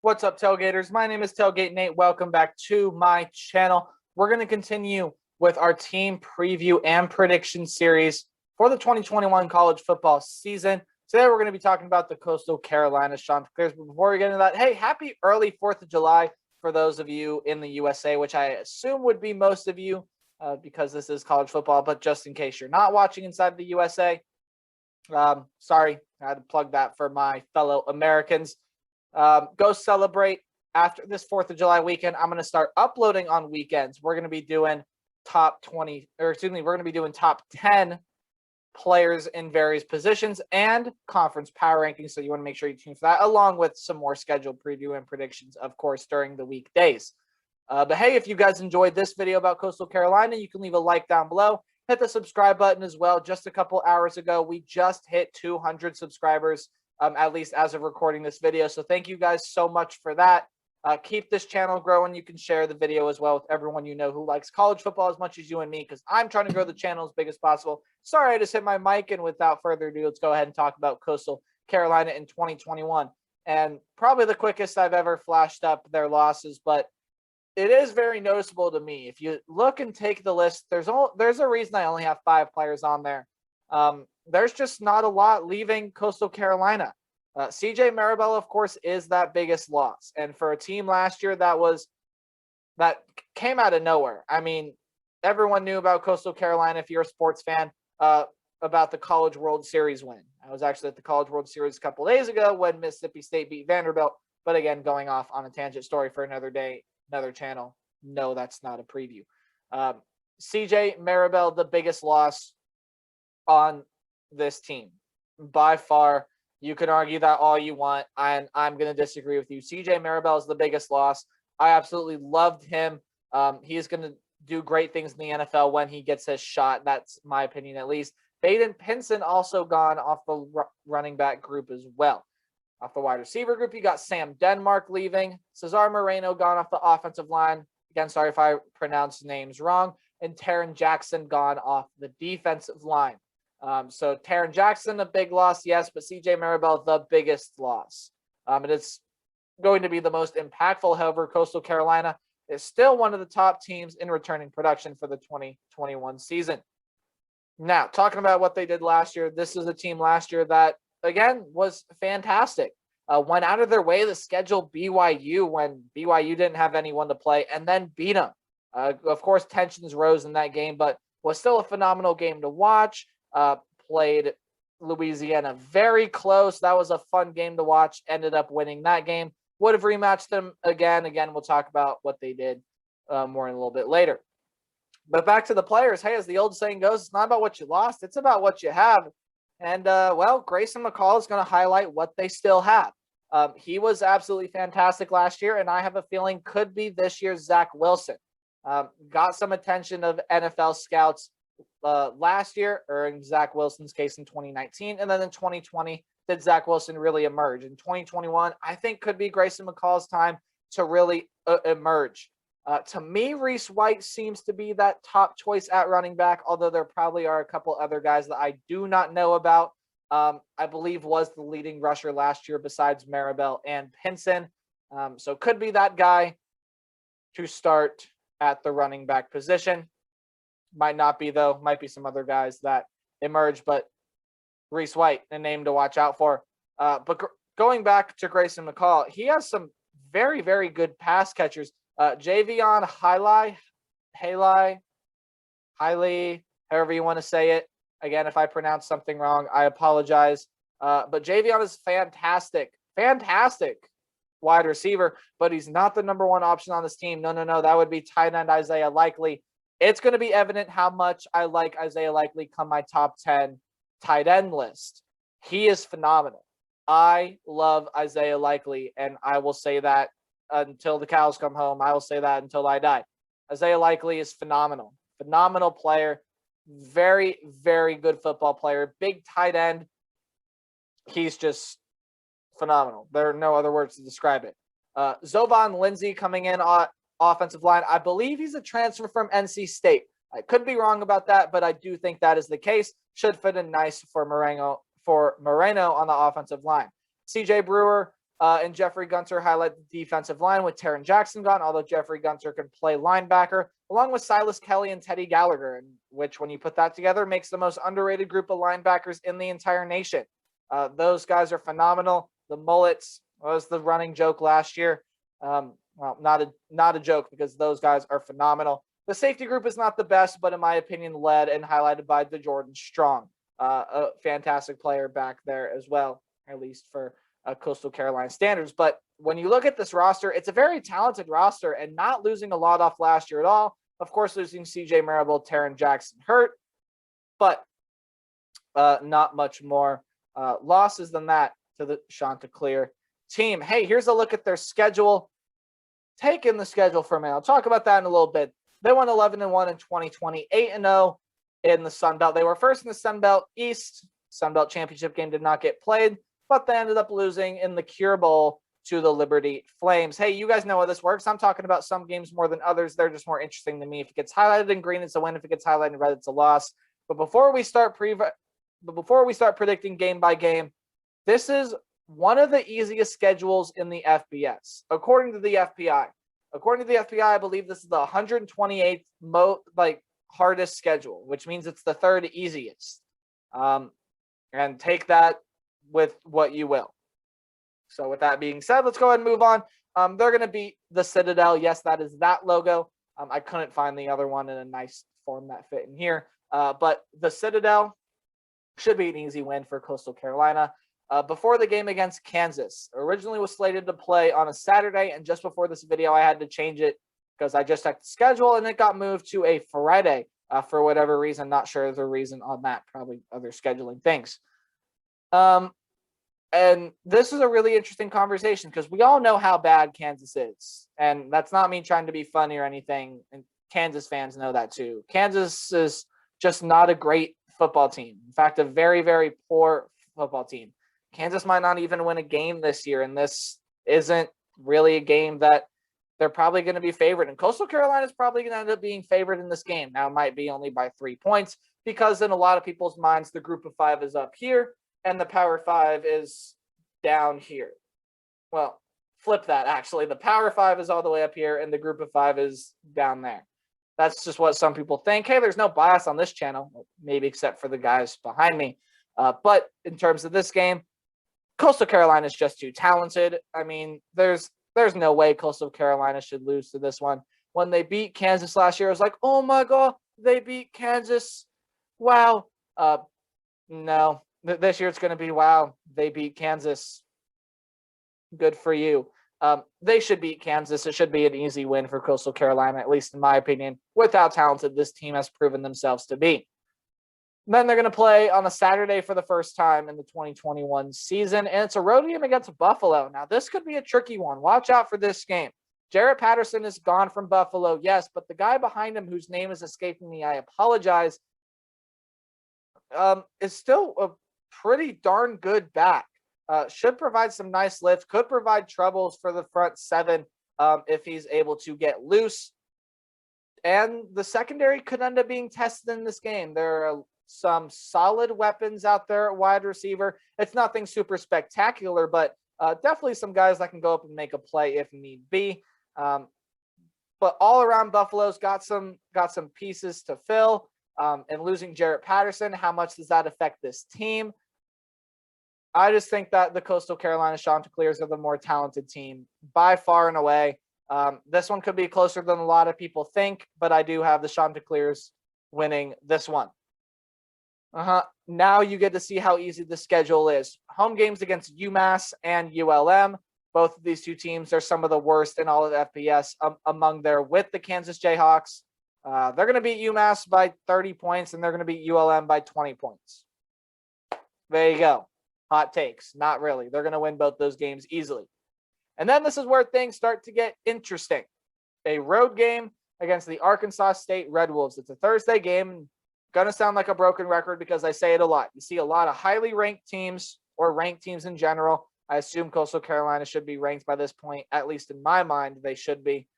What's up, Tailgaters? My name is Tailgate Nate. Welcome back to my channel. We're going to continue with our team preview and prediction series for the 2021 college football season. Today, we're going to be talking about the Coastal Carolina Chanticleers. But before we get into that, hey, happy early 4th of July for those of you in the USA, which I assume would be most of you because this is college football. But just in case you're not watching inside the USA, sorry, I had to plug that for my fellow Americans. Go celebrate after this 4th of July weekend. I'm going to start uploading on weekends. We're going to be doing top 10 players in various positions and conference power rankings. So you want to make sure you tune for that, along with some more scheduled preview and predictions, of course, during the weekdays. But hey, if you guys enjoyed this video about Coastal Carolina, you can leave a like down below. Hit the subscribe button as well. Just a couple hours ago, we just hit 200 subscribers. At least as of recording this video. So thank you guys so much for that. Keep this channel growing. You can share the video as well with everyone you know who likes college football as much as you and me, because I'm trying to grow the channel as big as possible. Sorry, I just hit my mic, and without further ado, let's go ahead and talk about Coastal Carolina in 2021. And probably the quickest I've ever flashed up their losses, but it is very noticeable to me. If you look and take the list, there's a reason I only have 5 players on there. There's just not a lot leaving Coastal Carolina. CJ Marable, of course, is that biggest loss. And for a team last year that came out of nowhere. I mean, everyone knew about Coastal Carolina, if you're a sports fan, about the College World Series win. I was actually at the College World Series a couple days ago when Mississippi State beat Vanderbilt. But again, going off on a tangent story for another day, another channel. No, that's not a preview. CJ Marable, the biggest loss on this team by far. You can argue that all you want, and I'm going to disagree with you. CJ Marable is the biggest loss. I absolutely loved him. He's going to do great things in the NFL when he gets his shot. That's my opinion, at least. Baden Pinson also gone off the running back group as well. Off the wide receiver group, you got Sam Denmark leaving. Cesar Moreno gone off the offensive line. Again, sorry if I pronounced names wrong. And Taron Jackson gone off the defensive line. So Taron Jackson, a big loss, yes, but CJ Marable, the biggest loss. And it's going to be the most impactful. However, Coastal Carolina is still one of the top teams in returning production for the 2021 season. Now, talking about what they did last year, this is a team last year that, again, was fantastic. Went out of their way to schedule BYU when BYU didn't have anyone to play, and then beat them. Of course, tensions rose in that game, but was still a phenomenal game to watch. Played Louisiana very close. That was a fun game to watch. Ended up winning that game. Would have rematched them again. Again, we'll talk about what they did more in a little bit later. But back to the players. Hey, as the old saying goes, it's not about what you lost. It's about what you have. And, well, Grayson McCall is going to highlight what they still have. He was absolutely fantastic last year, and I have a feeling could be this year's Zack Wilson. Got some attention of NFL scouts last year, or in Zack Wilson's case in 2019, and then in 2020 did Zack Wilson really emerge. In 2021, I think could be Grayson McCall's time to really emerge. To me, Reese White seems to be that top choice at running back, although there probably are a couple other guys that I do not know about. I believe was the leading rusher last year besides Marable and Pinson. So could be that guy to start at the running back position. Might not be, though. Might be some other guys that emerge, but Reese White, a name to watch out for. But going back to Grayson McCall, he has some very, very good pass catchers. Javion Haley, however you want to say it. Again, if I pronounce something wrong, I apologize. But Javion is fantastic wide receiver, but he's not the number 1 option on this team. No. That would be tight end Isaiah Likely. It's going to be evident how much I like Isaiah Likely come my top 10 tight end list. He is phenomenal. I love Isaiah Likely, and I will say that until the cows come home. I will say that until I die. Isaiah Likely is phenomenal. Phenomenal player. Very, very good football player. Big tight end. He's just phenomenal. There are no other words to describe it. Zovan Lindsay coming in offensive line. I believe he's a transfer from NC State. I could be wrong about that, but I do think that is the case. Should fit in nice for Moreno on the offensive line. CJ Brewer, And Jeffrey Gunter highlight the defensive line with Taron Jackson gone, although Jeffrey Gunter can play linebacker, along with Silas Kelly and Teddy Gallagher, which, when you put that together, makes the most underrated group of linebackers in the entire nation. Those guys are phenomenal. The mullets was the running joke last year. Well, not a joke, because those guys are phenomenal. The safety group is not the best, but in my opinion, led and highlighted by DeJordan Strong, a fantastic player back there as well, at least for Coastal Carolina standards. But when you look at this roster, it's a very talented roster, and not losing a lot off last year at all. Of course, losing CJ Marable, Taron Jackson hurt, but not much more losses than that to the Chanticleer team. Hey, here's a look at their schedule. Take in the schedule for a minute. I'll talk about that in a little bit. They won 11-1 in 2020, 8-0 in the Sun Belt. They were first in the Sun Belt East. Sun Belt Championship game did not get played, but they ended up losing in the Cure Bowl to the Liberty Flames. Hey, you guys know how this works. I'm talking about some games more than others. They're just more interesting to me. If it gets highlighted in green, it's a win. If it gets highlighted in red, it's a loss. But before we start predicting game by game, this is one of the easiest schedules in the FBS, according to the FPI. According to the FPI, I believe this is the 128th hardest schedule, which means it's the third easiest. And take that with what you will. So with that being said, let's go ahead and move on. They're going to beat the Citadel. Yes, that is that logo. I couldn't find the other one in a nice form that fit in here. But the Citadel should be an easy win for Coastal Carolina. Before the game against Kansas, originally was slated to play on a Saturday, and just before this video, I had to change it because I just checked the schedule, and it got moved to a Friday for whatever reason. Not sure the reason on that. Probably other scheduling things. And this is a really interesting conversation because we all know how bad Kansas is, and that's not me trying to be funny or anything. And Kansas fans know that too. Kansas is just not a great football team. In fact, a very, very poor football team. Kansas might not even win a game this year, and this isn't really a game that they're probably going to be favored. And Coastal Carolina is probably going to end up being favored in this game. Now, it might be only by 3 points because in a lot of people's minds, the group of 5 is up here and the Power 5 is down here. Well, flip that, actually. The Power 5 is all the way up here and the group of 5 is down there. That's just what some people think. Hey, there's no bias on this channel, maybe except for the guys behind me. But in terms of this game, Coastal Carolina is just too talented. I mean, there's no way Coastal Carolina should lose to this one. When they beat Kansas last year, I was like, oh my God, they beat Kansas. Wow. No, this year it's going to be, wow, they beat Kansas. Good for you. They should beat Kansas. It should be an easy win for Coastal Carolina, at least in my opinion, with how talented this team has proven themselves to be. Then they're going to play on a Saturday for the first time in the 2021 season, and it's a road game against Buffalo. Now, this could be a tricky one. Watch out for this game. Jarrett Patterson is gone from Buffalo, yes, but the guy behind him, whose name is escaping me, I apologize, is still a pretty darn good back. Should provide some nice lift, could provide troubles for the front 7 if he's able to get loose. And the secondary could end up being tested in this game. There are some solid weapons out there at wide receiver. It's nothing super spectacular, but definitely some guys that can go up and make a play if need be. But all around, Buffalo's got some pieces to fill. And losing Jarrett Patterson, how much does that affect this team? I just think that the Coastal Carolina Chanticleers are the more talented team by far and away. This one could be closer than a lot of people think, but I do have the Chanticleers winning this one. Now you get to see how easy the schedule is. Home games against UMass and ULM. Both of these two teams are some of the worst in all of FBS among there with the Kansas Jayhawks. They're going to beat UMass by 30 points, and they're going to beat ULM by 20 points. There you go. Hot takes. Not really. They're going to win both those games easily. And then this is where things start to get interesting. A road game against the Arkansas State Red Wolves. It's a Thursday game. Going to sound like a broken record because I say it a lot. You see a lot of highly ranked teams or ranked teams in general. I assume Coastal Carolina should be ranked by this point, at least in my mind, they should be.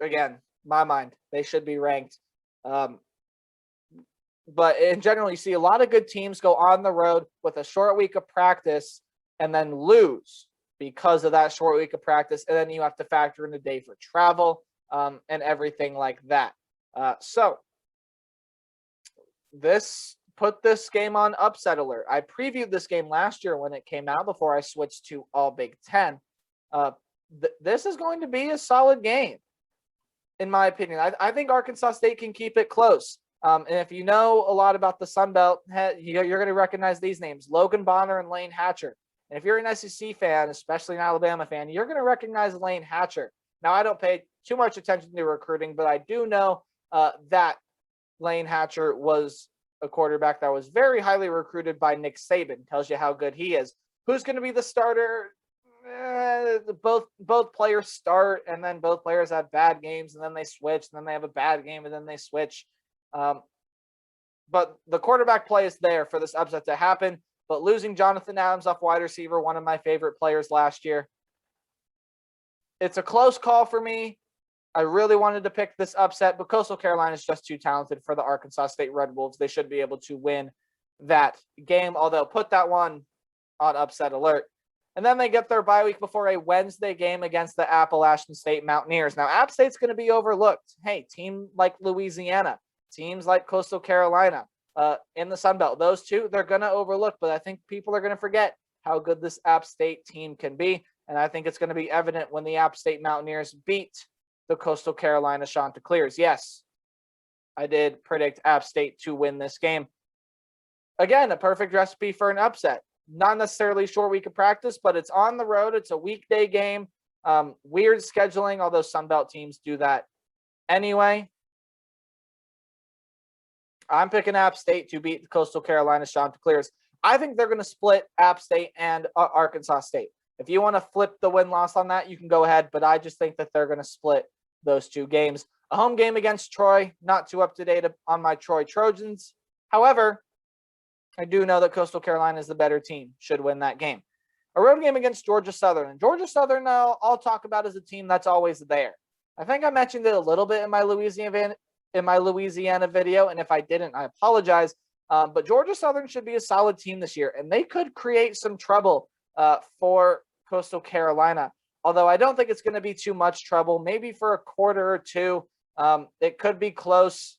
Again, my mind, they should be ranked. But in general, you see a lot of good teams go on the road with a short week of practice and then lose because of that short week of practice. And then you have to factor in the day for travel and everything like that. So put this game on upset alert. I previewed this game last year when it came out before I switched to all Big Ten. This is going to be a solid game, in my opinion. I think Arkansas State can keep it close. And if you know a lot about the Sun Belt, you're going to recognize these names: Logan Bonner and Lane Hatcher. And if you're an SEC fan, especially an Alabama fan, you're going to recognize Lane Hatcher. Now, I don't pay too much attention to recruiting, but I do know that Lane Hatcher was a quarterback that was very highly recruited by Nick Saban. Tells you how good he is. Who's going to be the starter? Both players start, and then both players have bad games, and then they switch, and then they have a bad game, and then they switch. But the quarterback play is there for this upset to happen. But losing Jonathan Adams off wide receiver, one of my favorite players last year, it's a close call for me. I really wanted to pick this upset, but Coastal Carolina is just too talented for the Arkansas State Red Wolves. They should be able to win that game, although put that one on upset alert. And then they get their bye week before a Wednesday game against the Appalachian State Mountaineers. Now, App State's going to be overlooked. Hey, team like Louisiana, teams like Coastal Carolina in the Sun Belt, those two, they're going to overlook. But I think people are going to forget how good this App State team can be. And I think it's going to be evident when the App State Mountaineers beat the Coastal Carolina Chanticleers. Yes, I did predict App State to win this game. Again, a perfect recipe for an upset. Not necessarily a short week of practice, but it's on the road. It's a weekday game. Weird scheduling, although Sun Belt teams do that anyway. I'm picking App State to beat the Coastal Carolina Chanticleers. I think they're going to split App State and Arkansas State. If you want to flip the win-loss on that, you can go ahead, but I just think that they're going to split those two games. A home game against Troy, not too up-to-date on my Troy Trojans. However, I do know that Coastal Carolina is the better team, should win that game. A road game against Georgia Southern. And Georgia Southern, I'll talk about as a team that's always there. I think I mentioned it a little bit in my Louisiana video, and if I didn't, I apologize. But Georgia Southern should be a solid team this year, and they could create some trouble for Coastal Carolina. Although I don't think it's going to be too much trouble, maybe for a quarter or two. It could be close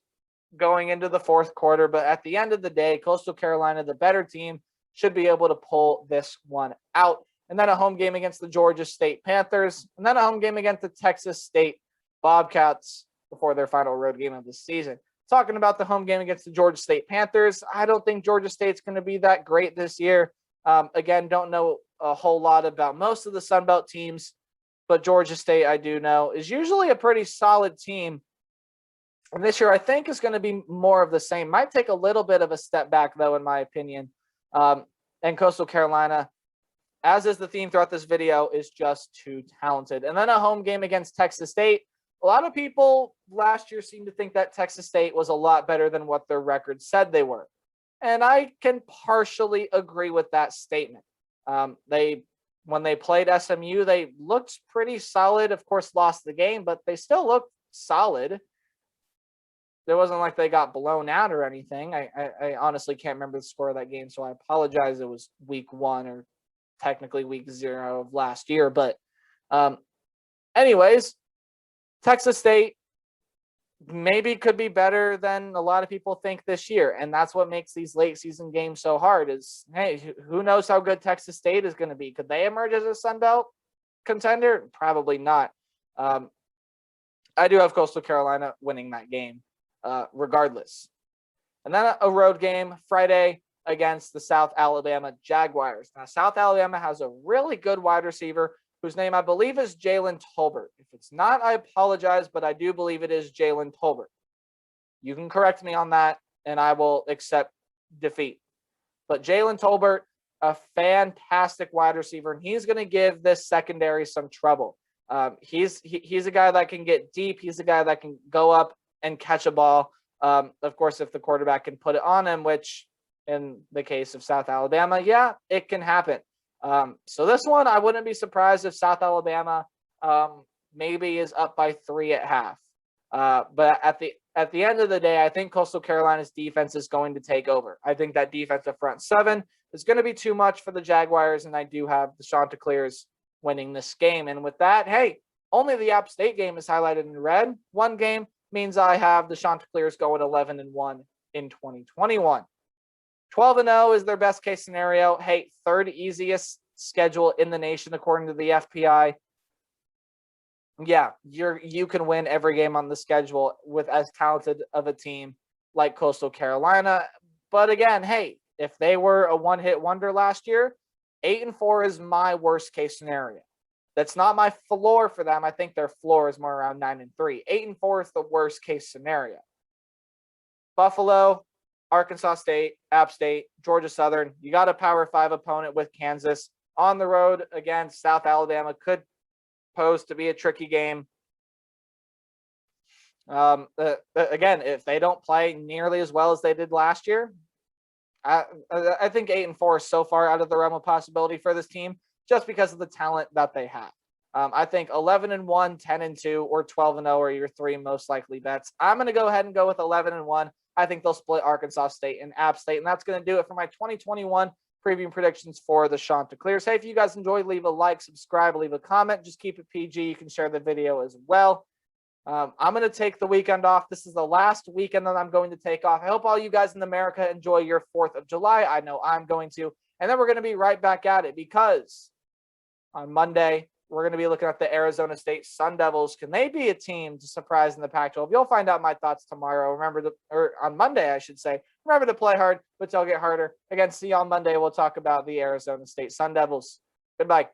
going into the fourth quarter, but at the end of the day, Coastal Carolina, the better team, should be able to pull this one out. And then a home game against the Georgia State Panthers, and then a home game against the Texas State Bobcats before their final road game of the season. Talking about the home game against the Georgia State Panthers, I don't think Georgia State's going to be that great this year. Again, don't know a whole lot about most of the Sun Belt teams, but Georgia State, I do know, is usually a pretty solid team. And this year, I think, is going to be more of the same. Might take a little bit of a step back, though, in my opinion. And Coastal Carolina, as is the theme throughout this video, is just too talented. And then a home game against Texas State. A lot of people last year seemed to think that Texas State was a lot better than what their record said they were. And I can partially agree with that statement. When they played SMU, they looked pretty solid. Of course, lost the game, but they still looked solid. It wasn't like they got blown out or anything. I honestly can't remember the score of that game, so I apologize. It was week 1 or technically week 0 of last year. But anyways, Texas State maybe could be better than a lot of people think this year. And that's what makes these late season games so hard is, hey, who knows how good Texas State is going to be? Could they emerge as a Sun Belt contender? Probably not. I do have Coastal Carolina winning that game regardless. And then a road game Friday against the South Alabama Jaguars. Now, South Alabama has a really good wide receiver whose name I believe is Jalen Tolbert. If it's not, I apologize, but I do believe it is Jalen Tolbert. You can correct me on that, and I will accept defeat. But Jalen Tolbert, a fantastic wide receiver, and he's going to give this secondary some trouble. He's a guy that can get deep. He's a guy that can go up and catch a ball. Of course, if the quarterback can put it on him, which in the case of South Alabama, yeah, it can happen. So this one, I wouldn't be surprised if South Alabama maybe is up by 3 at half. But at the end of the day, I think Coastal Carolina's defense is going to take over. I think that defensive front seven is going to be too much for the Jaguars, and I do have the Chanticleers winning this game. And with that, hey, only the App State game is highlighted in red. One game means I have the Chanticleers going 11-1 in 2021. 12-0 is their best case scenario. Hey, third easiest schedule in the nation according to the FPI. Yeah, you can win every game on the schedule with as talented of a team like Coastal Carolina. But again, hey, if they were a one-hit wonder last year, 8-4 is my worst case scenario. That's not my floor for them. I think their floor is more around 9-3. 8-4 is the worst case scenario. Buffalo, Arkansas State, App State, Georgia Southern. You got a Power 5 opponent with Kansas. On the road against South Alabama could pose to be a tricky game. Again, if they don't play nearly as well as they did last year, I think 8-4 is so far out of the realm of possibility for this team just because of the talent that they have. I think 11-1, 10-2, or 12-0 are your three most likely bets. I'm going to go ahead and go with 11-1. I think they'll split Arkansas State and App State, and that's going to do it for my 2021 preview predictions for the Chanticleers. Hey, if you guys enjoyed, leave a like, subscribe, leave a comment. Just keep it PG. You can share the video as well. I'm going to take the weekend off. This is the last weekend that I'm going to take off. I hope all you guys in America enjoy your 4th of July. I know I'm going to. And then we're going to be right back at it because on Monday, we're going to be looking at the Arizona State Sun Devils. Can they be a team to surprise in the Pac-12? You'll find out my thoughts tomorrow. Or on Monday, I should say. Remember to play hard, but tailgate harder. Again, see you on Monday. We'll talk about the Arizona State Sun Devils. Goodbye.